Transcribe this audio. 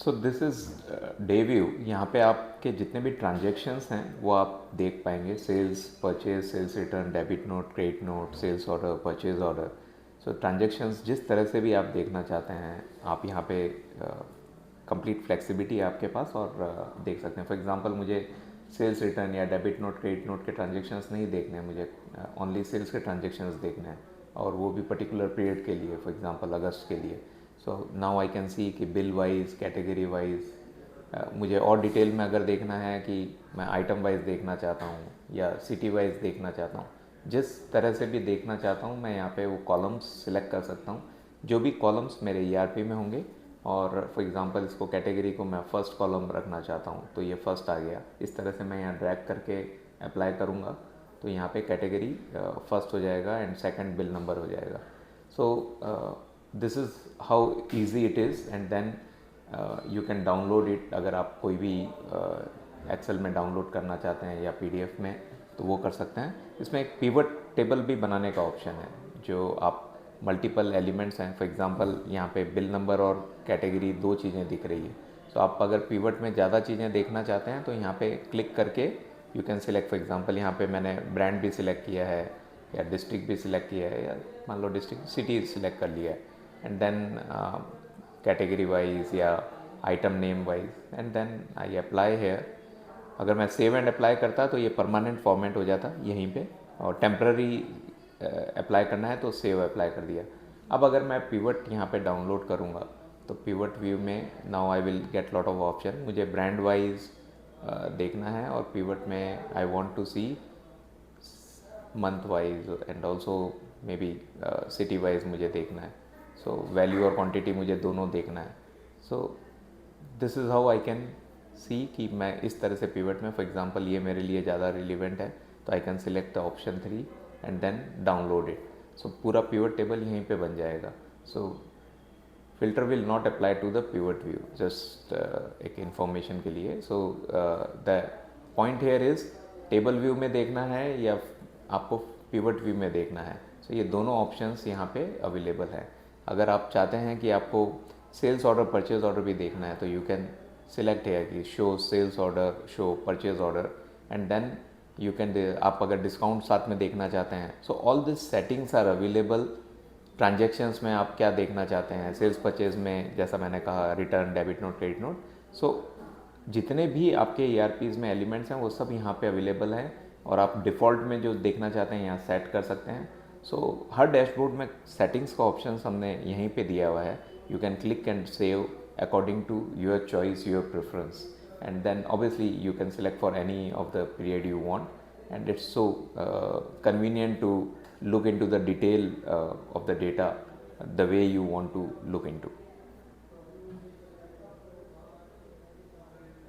So this is day view. यहाँ पे आपके जितने भी ट्रांजेक्शन्स हैं वो आप देख पाएंगे। Sales, purchase, sales return, debit note, credit note, sales order, purchase order. So transactions जिस तरह से भी आप देखना चाहते हैं आप यहाँ पे कंप्लीट फ्लेक्सिबिलिटी है आपके पास और देख सकते हैं। फॉर एग्जांपल मुझे सेल्स रिटर्न या डेबिट नोट, क्रेडिट नोट के ट्रांजेक्शन्स नहीं देखने हैं, मुझे ओनली सेल्स के ट्रांजेक्शन्स देखने हैं और वो भी पर्टिकुलर पीरियड के लिए, फॉर एग्जांपल अगस्त के लिए। So now I can see कि बिल वाइज, कैटेगरी वाइज मुझे और डिटेल में अगर देखना है कि मैं आइटम वाइज देखना चाहता हूँ या सिटी वाइज देखना चाहता हूँ, जिस तरह से भी देखना चाहता हूँ मैं यहाँ पे वो कॉलम्स सिलेक्ट कर सकता हूँ जो भी कॉलम्स मेरे ईआरपी में होंगे। और फॉर एग्जांपल इसको कैटेगरी को मैं फ़र्स्ट कॉलम रखना चाहता हूँ तो ये फर्स्ट आ गया। इस तरह से मैं यहाँ ड्रैग करके अप्लाई करूँगा तो यहाँ पे कैटेगरी फर्स्ट हो जाएगा एंड सेकंड बिल नंबर हो जाएगा। So this is how easy it is and then you can download it. अगर आप कोई भी एक्सेल में डाउनलोड करना चाहते हैं या पीडीएफ में तो वो कर सकते हैं। इसमें एक पिवट टेबल भी बनाने का ऑप्शन है जो आप मल्टीपल एलिमेंट्स हैं। फॉर एग्जांपल यहाँ पे बिल नंबर और कैटेगरी दो चीज़ें दिख रही है। तो आप अगर पिवट में ज़्यादा चीज़ें देखना चाहते हैं तो यहाँ पे क्लिक करके you can select. For example यहाँ पे मैंने ब्रांड भी सिलेक्ट किया है या डिस्ट्रिक्ट भी सिलेक्ट किया है या मान लो डिस्ट्रिक्ट सिटी सिलेक्ट कर लिया है एंड देन कैटेगरी वाइज या item name wise and then I apply here. अगर मैं सेव एंड अप्लाई करता तो ये परमानेंट फॉर्मेट हो जाता यहीं पे, और टेम्प्ररी अप्लाई करना है तो सेव अप्लाई कर दिया। अब अगर मैं पिवट यहाँ पे डाउनलोड करूँगा तो पिवट व्यू में now I will get lot of option. मुझे ब्रांड वाइज देखना है और पिवट में I want to see month wise and also maybe city wise मुझे देखना है। सो वैल्यू और क्वांटिटी मुझे दोनों देखना है। सो this is how I can see कि मैं इस तरह से पिवट में, फॉर एग्जांपल ये मेरे लिए ज़्यादा रिलीवेंट है तो I can select the option 3 and then download it. So पूरा पिवट टेबल यहीं पे बन जाएगा। So filter will not apply to the pivot view, just एक इन्फॉर्मेशन के लिए। So the point here is table view में देखना है या आपको पिवट व्यू में देखना है। सो ये दोनों ऑप्शंस यहाँ पे अवेलेबल है। अगर आप चाहते हैं कि आपको सेल्स ऑर्डर, परचेज ऑर्डर भी देखना है तो यू कैन सिलेक्ट है कि show sales order, show purchase order and then you can, आप अगर डिस्काउंट साथ में देखना चाहते हैं। So all this settings are available. Transactions में आप क्या देखना चाहते हैं, सेल्स परचेज में जैसा मैंने कहा return, debit note, credit note. So जितने भी आपके ईआरपीज़ में एलिमेंट्स हैं वो सब यहाँ पे अवेलेबल हैं और आप डिफ़ॉल्ट में जो देखना चाहते हैं यहाँ सेट कर सकते हैं। सो हर डैशबोर्ड में सेटिंग्स का ऑप्शन हमने यहीं पे दिया हुआ है। You can click and save according to your choice, your preference and then obviously you can select for any of the period you want, and it's so convenient to look into the detail of the data the way you want to look into.